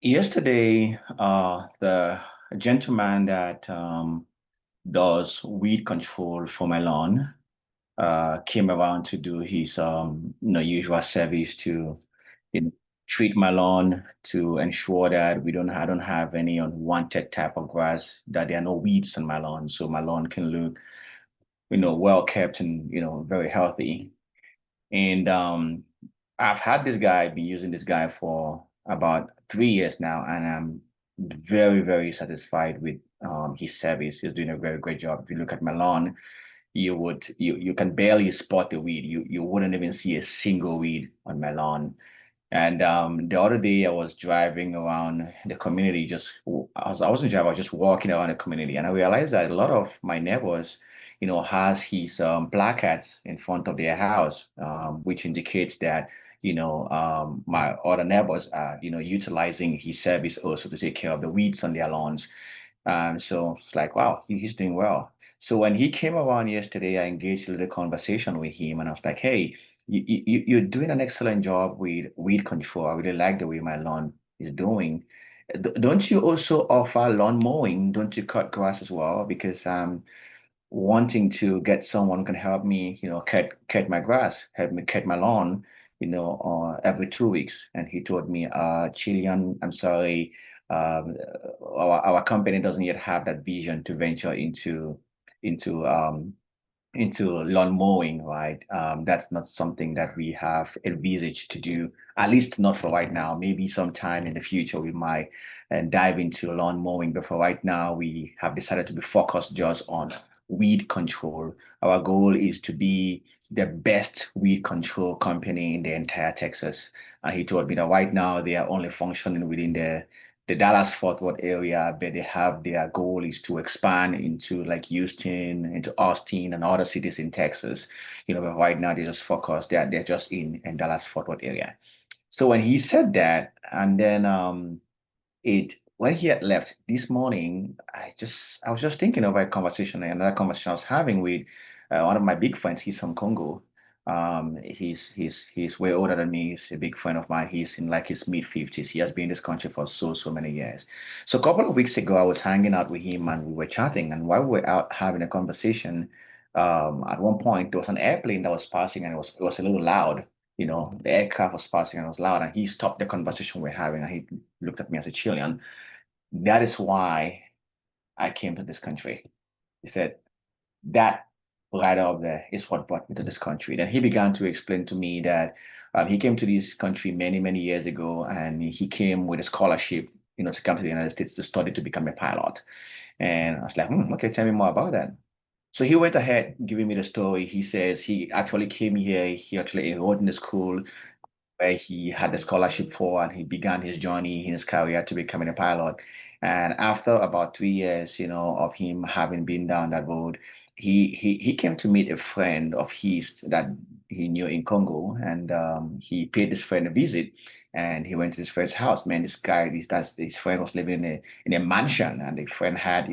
Yesterday, the gentleman that does weed control for my lawn came around to do his usual service to you know, treat my lawn to ensure that I don't have any unwanted type of grass, that there are no weeds on my lawn, so my lawn can look well kept and very healthy. And I've had this guy, been using this guy for about 3 years now, and I'm very, very satisfied with his service. He's doing a very great job. If you look at my lawn, you can barely spot the weed. You wouldn't even see a single weed on my lawn. And the other day I was driving around the community, I wasn't driving, I was just walking around the community, and I realized that a lot of my neighbors, has his placards in front of their house, which indicates that, my other neighbors are, utilizing his service also to take care of the weeds on their lawns. So it's like, wow, he's doing well. So when he came around yesterday, I engaged a little conversation with him, and I was like, hey, you're doing an excellent job with weed control. I really like the way my lawn is doing. Don't you also offer lawn mowing? Don't you cut grass as well? Because wanting to get someone who can help me, cut my grass, help me cut my lawn, every 2 weeks. And he told me, Chilean, I'm sorry, our company doesn't yet have that vision to venture into um into lawn mowing, right? That's not something that we have envisaged to do, at least not for right now. Maybe sometime in the future we might dive into lawn mowing, but for right now we have decided to be focused just on weed control. Our goal is to be the best weed control company in the entire Texas. And he told me that right now they are only functioning within the Dallas-Fort Worth area, but they have their goal is to expand into like Houston, into Austin, and other cities in Texas. But right now they just focus. They're just in Dallas-Fort Worth area. So when he said that, and then it when he had left this morning, I was just thinking of another conversation I was having with one of my big friends. He's from Congo. He's way older than me. He's a big friend of mine. He's in like his mid 50s. He has been in this country for so many years. So a couple of weeks ago, I was hanging out with him and we were chatting. And while we were out having a conversation, at one point there was an airplane that was passing and it was a little loud. The aircraft was passing and it was loud, and he stopped the conversation we're having and he looked at me as a Chilean. That is why I came to this country. He said, that right up there is what brought me to this country. Then he began to explain to me that he came to this country many years ago, and he came with a scholarship, to come to the United States to study to become a pilot. And I was like, okay, tell me more about that. So he went ahead giving me the story. He says he actually came here. He actually enrolled in the school where he had the scholarship for, and he began his journey in his career to becoming a pilot. And after about 3 years, of him having been down that road, he came to meet a friend of his that he knew in Congo, and he paid this friend a visit, and he went to his friend's house. Man, his friend was living in a mansion, and the friend had,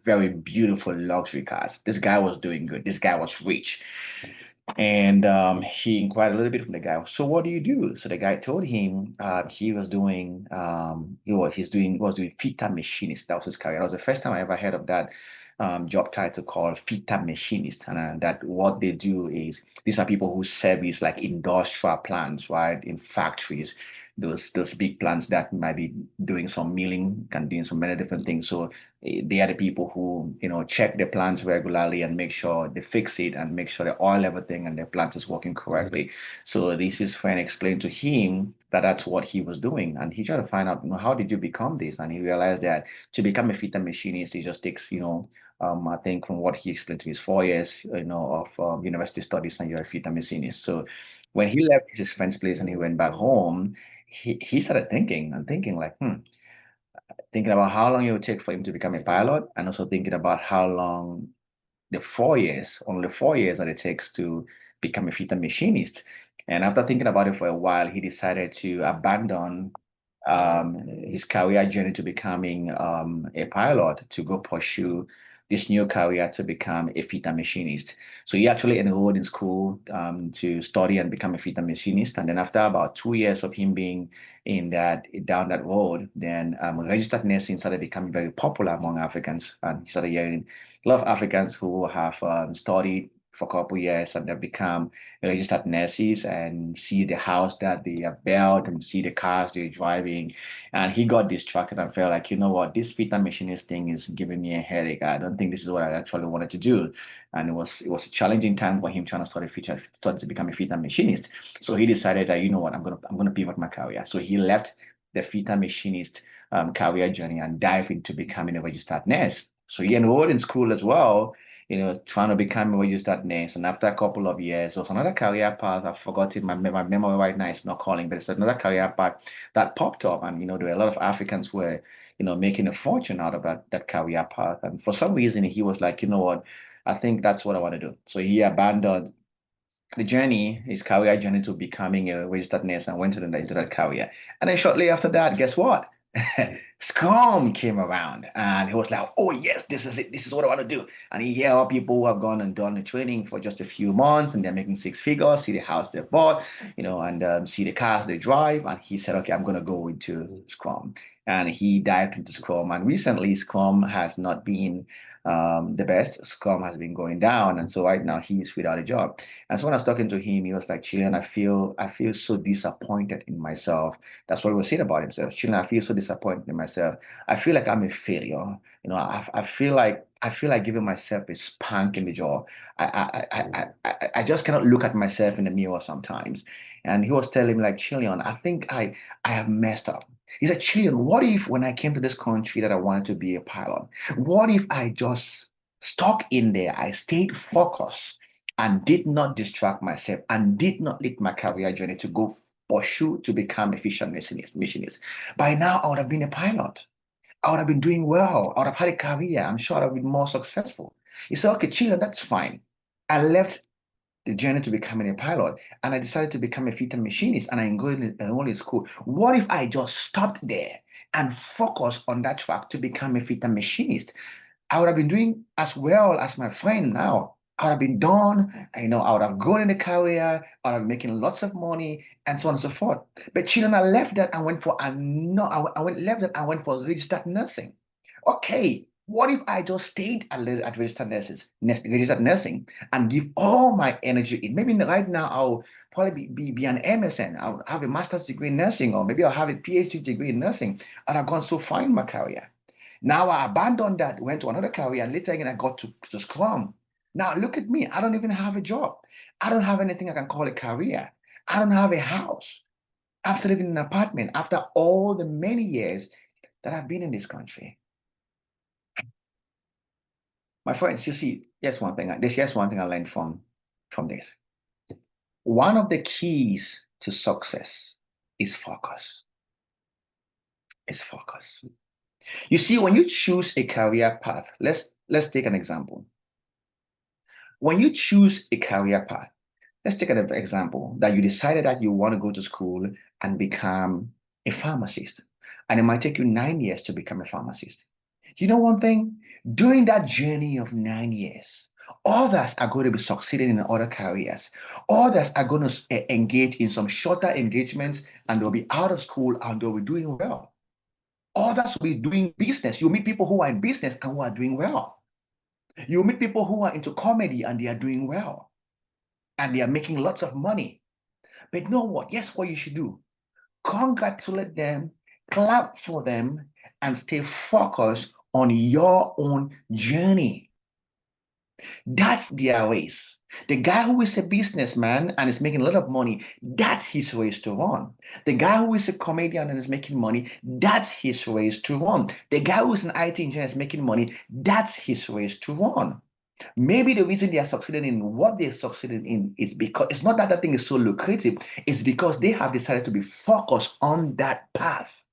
very beautiful luxury cars. This guy was doing good. This guy was rich. And he inquired a little bit from the guy. So what do you do? So the guy told him he was doing was doing fitter machinist. That was his career. That was the first time I ever heard of that job title called fitter machinist. And that what they do is these are people who service like industrial plants, right, in factories. Those big plants that might be doing some milling, can doing some many different things. So they are the people who check the plants regularly and make sure they fix it and make sure they oil everything and the plant is working correctly. So this his friend explained to him that that's what he was doing, and he tried to find out, how did you become this? And he realized that to become a fitter machinist, it just takes, I think from what he explained to me, is 4 years, of university studies, and you're a fitter machinist. So when he left his friend's place and he went back home, he started thinking and thinking like, thinking about how long it would take for him to become a pilot, and also thinking about how long only 4 years that it takes to become a fitter machinist. And after thinking about it for a while, he decided to abandon his career journey to becoming a pilot to go pursue this new career to become a fitter machinist. So he actually enrolled in school to study and become a fitter machinist. And then after about 2 years of him being in that down that road, then registered nursing started becoming very popular among Africans. And he started hearing a lot of Africans who have studied for a couple years and they've become registered nurses and see the house that they have built and see the cars they're driving. And he got distracted and felt like, you know what, this fitter machinist thing is giving me a headache. I don't think this is what I actually wanted to do. And it was a challenging time for him trying to study to become a fitter machinist. So he decided that, you know what, I'm gonna pivot my career. So he left the fitter machinist career journey and dive into becoming a registered nurse. So he enrolled in school as well, trying to become a registered nurse. And after a couple of years, there was another career path. I've forgotten my memory right now. It's not calling, but it's another career path that popped up. And, there were a lot of Africans who were, making a fortune out of that career path. And for some reason, he was like, you know what, I think that's what I want to do. So he abandoned his career journey to becoming a registered nurse and went into that career. And then shortly after that, guess what? Scrum came around and he was like, oh yes, this is it. This is what I want to do. And he hear people who have gone and done the training for just a few months and they're making six figures, see the house they bought, and see the cars they drive. And he said, okay, I'm going to go into Scrum. And he dived into Scrum. And recently, Scrum has not been the best. Scrum has been going down. And so right now he's without a job. And so when I was talking to him, he was like, Chilean, I feel so disappointed in myself. That's what he was saying about himself. Chilean, I feel so disappointed in myself. I feel like I'm a failure. I feel like giving myself a spank in the jaw. I just cannot look at myself in the mirror sometimes. And he was telling me like, Chilean, I think I have messed up. He said, Chilean, what if when I came to this country that I wanted to be a pilot, what if I just stuck in there? I stayed focused and did not distract myself and did not lead my career journey to go pursue to become a fisher machinist. By now, I would have been a pilot. I would have been doing well. I would have had a career. I'm sure I would have been more successful. He said, okay, Chile, that's fine. I left the journey to becoming a pilot and I decided to become a fitter machinist and I enrolled in school. What if I just stopped there and focused on that track to become a fitter machinist? I would have been doing as well as my friend now. I would have been done, I would have grown in the career, I would have been making lots of money, and so on and so forth. But children, I left that and went for no, I went left that and went for registered nursing. Okay, what if I just stayed at registered nursing and give all my energy in? Maybe right now I'll probably be an MSN. I'll have a master's degree in nursing, or maybe I'll have a PhD degree in nursing, and I've gone so far in my career. Now I abandoned that, went to another career, and later again I got to Scrum. Now look at me. I don't even have a job. I don't have anything I can call a career. I don't have a house. I'm still living in an apartment after all the many years that I've been in this country. My friends, you see, here's one thing I learned from this. One of the keys to success is focus. Is focus. You see, when you choose a career path, let's take an example. When you choose a career path, let's take an example that you decided that you want to go to school and become a pharmacist, and it might take you 9 years to become a pharmacist. You know one thing? During that journey of 9 years, others are going to be succeeding in other careers. Others are going to engage in some shorter engagements and they'll be out of school and they'll be doing well. Others will be doing business. You meet people who are in business and who are doing well. You meet people who are into comedy and they are doing well and they are making lots of money. But you know what? Guess what you should do? Congratulate them, clap for them, and stay focused on your own journey. That's their race. The guy who is a businessman and is making a lot of money, that's his race to run. The guy who is a comedian and is making money, that's his race to run. The guy who is an IT engineer and is making money, that's his race to run. Maybe the reason they are succeeding in what they're succeeding in is because it's not that thing is so lucrative, it's because they have decided to be focused on that path.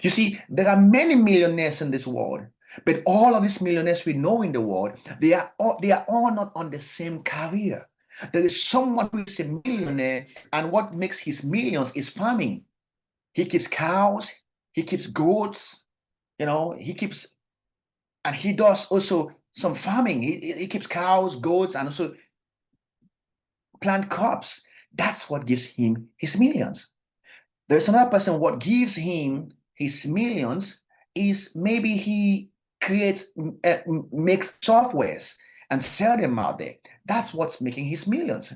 You see, there are many millionaires in this world, but all of these millionaires we know in the world, they are all not on the same career. There is someone who is a millionaire, and what makes his millions is farming. He keeps cows, he keeps goats, he keeps And he does also some farming. He keeps cows, goats, and also plant crops. That's what gives him his millions. There's another person, what gives him his millions is maybe he creates, makes softwares and sell them out there. That's what's making his millions.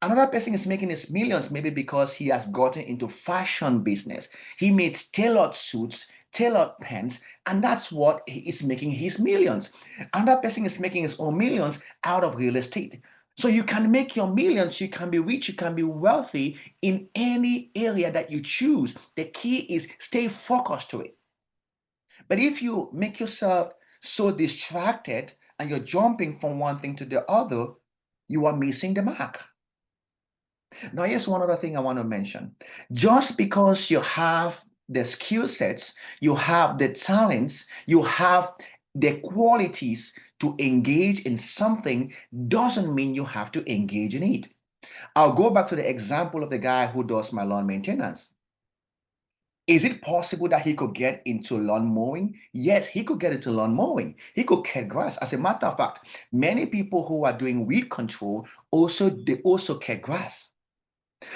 Another person is making his millions maybe because he has gotten into fashion business. He made tailored suits, tailored pants, and that's what he is making his millions. Another person is making his own millions out of real estate. So you can make your millions, you can be rich, you can be wealthy in any area that you choose. The key is stay focused to it. But if you make yourself so distracted and you're jumping from one thing to the other, you are missing the mark. Now, here's one other thing I want to mention. Just because you have the skill sets, you have the talents, you have the qualities to engage in something doesn't mean you have to engage in it. I'll go back to the example of the guy who does my lawn maintenance. Is it possible that he could get into lawn mowing? Yes, he could get into lawn mowing. He could cut grass. As a matter of fact, many people who are doing weed control also cut grass.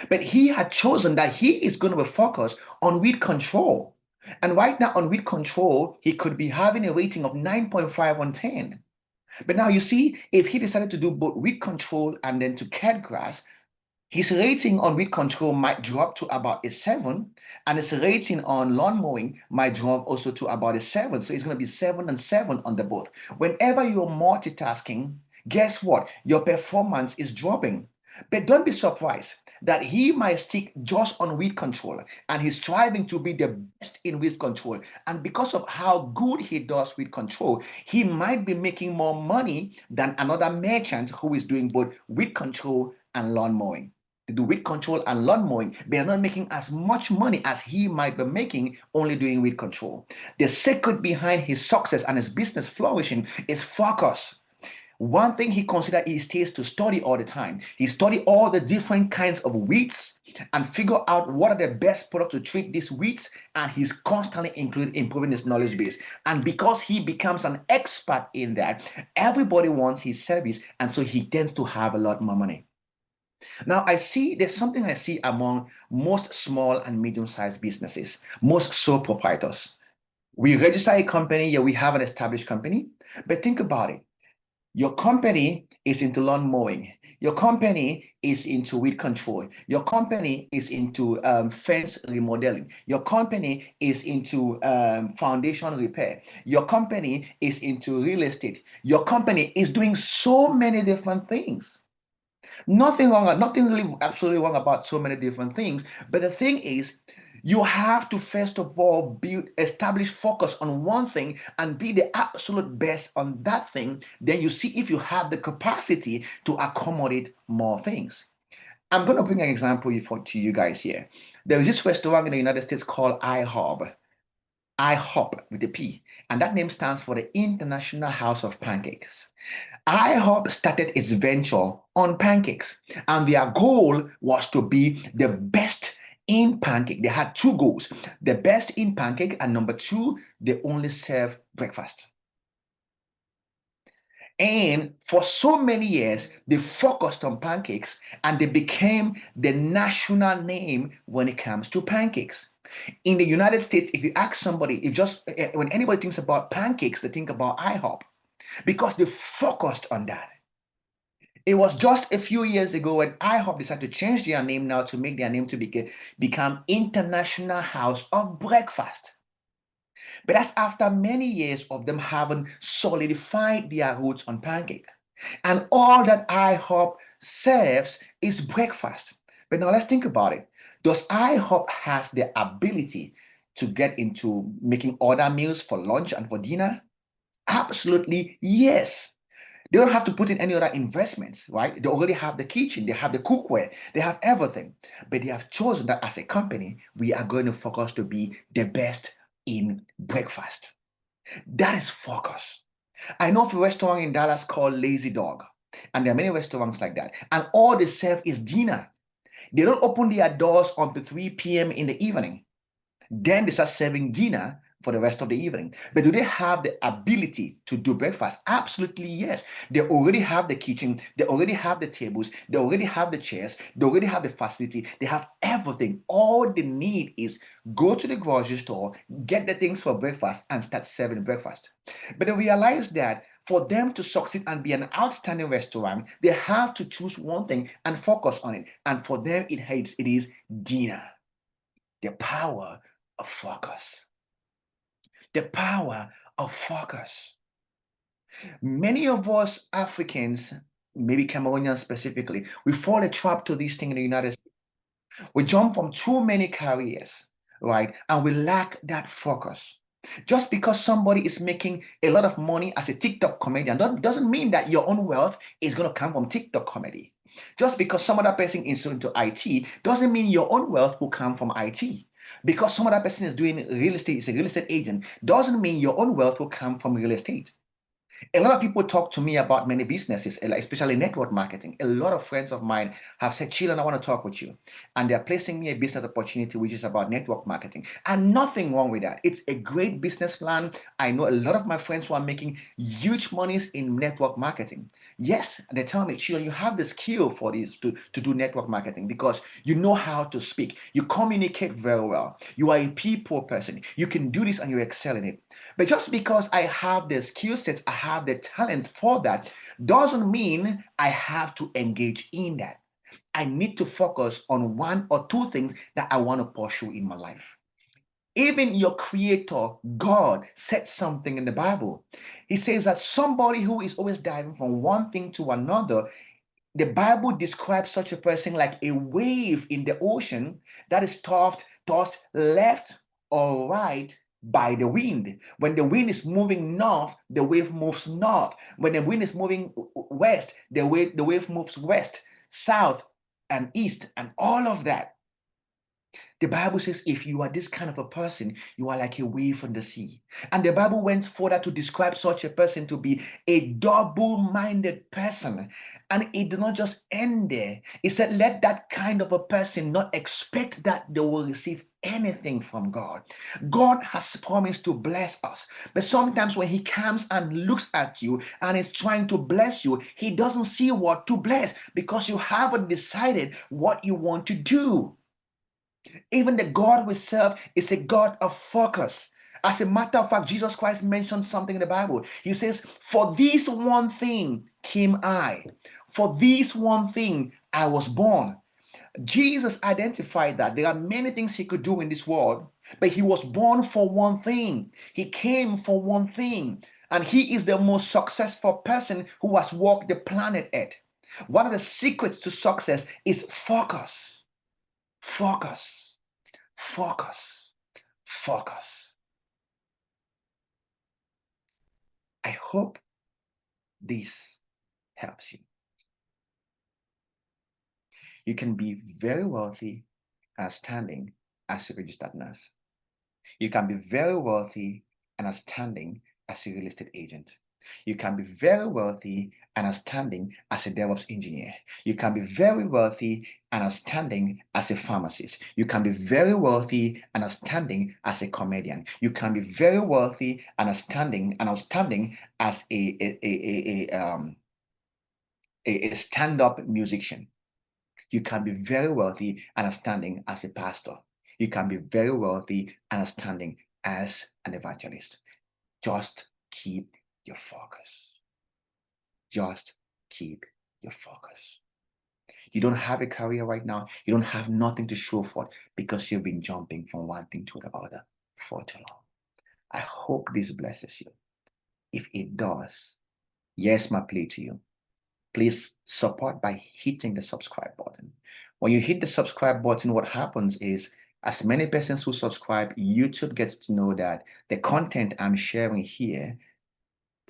But he had chosen that he is going to be focused on weed control. And right now on weed control, he could be having a rating of 9.5 on 10. But now you see, if he decided to do both weed control and then to cut grass, his rating on weed control might drop to about a 7, and his rating on lawn mowing might drop also to about a 7. So it's going to be 7 and 7 on the both. Whenever you're multitasking, guess what? Your performance is dropping. But don't be surprised that he might stick just on weed control and he's striving to be the best in weed control. And because of how good he does weed control, he might be making more money than another merchant who is doing both weed control and lawn mowing. They do weed control and lawn mowing, they are not making as much money as he might be making only doing weed control. The secret behind his success and his business flourishing is focus. One thing he considered is stays to study all the time. He study all the different kinds of weeds and figure out what are the best products to treat these weeds, and he's constantly improving his knowledge base. And because he becomes an expert in that, everybody wants his service, and so he tends to have a lot more money. Now, there's something I see among most small and medium-sized businesses, most sole proprietors. We register a company, yeah, we have an established company, but think about it. Your company is into lawn mowing. Your company is into weed control. Your company is into fence remodeling. Your company is into foundation repair. Your company is into real estate. Your company is doing so many different things. Nothing really absolutely wrong about so many different things. But the thing is, you have to first of all establish focus on one thing and be the absolute best on that thing. Then you see if you have the capacity to accommodate more things. I'm going to bring an example to you guys here. There is this restaurant in the United States called IHOP. IHOP with a P, and that name stands for the International House of Pancakes. IHOP started its venture on pancakes, and their goal was to be the best in pancake. They had two goals: the best in pancake, and number two, they only serve breakfast. And for so many years, they focused on pancakes and they became the national name when it comes to pancakes. In the United States, if you ask somebody, if just when anybody thinks about pancakes, they think about IHOP because they focused on that. It was just a few years ago when IHOP decided to change their name now to make their name to become International House of Breakfast. But that's after many years of them having solidified their roots on pancake. And all that IHOP serves is breakfast. But now let's think about it. Does IHOP has the ability to get into making other meals for lunch and for dinner? Absolutely yes. They don't have to put in any other investments, right? They already have the kitchen, they have the cookware, they have everything. But they have chosen that as a company, we are going to focus to be the best in breakfast. That is focus. I know of a restaurant in Dallas called Lazy Dog, and there are many restaurants like that. And all they serve is dinner. They don't open their doors until 3 p.m. in the evening. Then they start serving dinner for the rest of the evening. But do they have the ability to do breakfast? Absolutely yes. They already have the kitchen, they already have the tables, they already have the chairs, they already have the facility, they have everything. All they need is go to the grocery store, get the things for breakfast, and start serving breakfast. But they realize that for them to succeed and be an outstanding restaurant, they have to choose one thing and focus on it. And for them, it is dinner. The power of focus. The power of focus. Many of us Africans, maybe Cameroonians specifically, we fall a trap to this thing in the United States. We jump from too many careers, right? And we lack that focus. Just because somebody is making a lot of money as a TikTok comedian doesn't mean that your own wealth is going to come from TikTok comedy. Just because some other person is into IT doesn't mean your own wealth will come from IT. Because some other person is doing real estate, is a real estate agent, doesn't mean your own wealth will come from real estate. A lot of people talk to me about many businesses, especially network marketing. A lot of friends of mine have said, Children, I want to talk with you. And they're placing me a business opportunity, which is about network marketing. And nothing wrong with that. It's a great business plan. I know a lot of my friends who are making huge monies in network marketing. Yes, they tell me, Children, you have the skill for this to do network marketing because you know how to speak. You communicate very well. You are a people person. You can do this and you excel in it. But just because I have the skill sets, I have the talent for that, doesn't mean I have to engage in that. I need to focus on one or two things that I want to pursue in my life. Even your creator, God, said something in the Bible. He says that somebody who is always diving from one thing to another, the Bible describes such a person like a wave in the ocean that is tossed left or right by the wind. When the wind is moving north, the wave moves north. When the wind is moving west, the wave moves west, south, and east, and all of that. The Bible says if you are this kind of a person, you are like a wave on the sea. And the Bible went further to describe such a person to be a double minded person. And it did not just end there. It said, let that kind of a person not expect that they will receive anything from God. God has promised to bless us. But sometimes when He comes and looks at you and is trying to bless you, He doesn't see what to bless because you haven't decided what you want to do. Even the God we serve is a God of focus. As a matter of fact, Jesus Christ mentioned something in the Bible. He says, For this one thing came I. For this one thing I was born. Jesus identified that there are many things He could do in this world, but He was born for one thing. He came for one thing. And He is the most successful person who has walked the planet Earth. One of the secrets to success is focus. Focus. Focus. Focus. I hope this helps you. You can be very wealthy and standing as a registered nurse. You can be very wealthy and standing as a real estate agent. You can be very wealthy and outstanding as a DevOps engineer. You can be very wealthy and outstanding as a pharmacist. You can be very wealthy and outstanding as a comedian. You can be very wealthy and outstanding as a stand-up musician. You can be very wealthy and outstanding as a pastor. You can be very wealthy and outstanding as an evangelist. Just keep your focus. Just keep your focus. You don't have a career right now. You don't have nothing to show for it because you've been jumping from one thing to the other for too long. I hope this blesses you. If it does, here's my plea to you. Please support by hitting the subscribe button. When you hit the subscribe button, what happens is as many persons who subscribe, YouTube gets to know that the content I'm sharing here,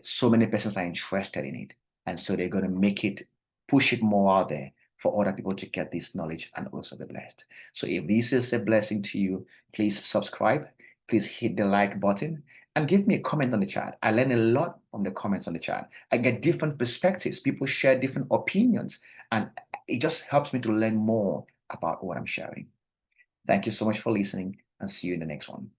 so many persons are interested in it. And so they're going to push it more out there for other people to get this knowledge and also be blessed. So if this is a blessing to you, please subscribe, please hit the like button and give me a comment on the chat. I learn a lot from the comments on the chat. I get different perspectives. People share different opinions, and it just helps me to learn more about what I'm sharing. Thank you so much for listening, and see you in the next one.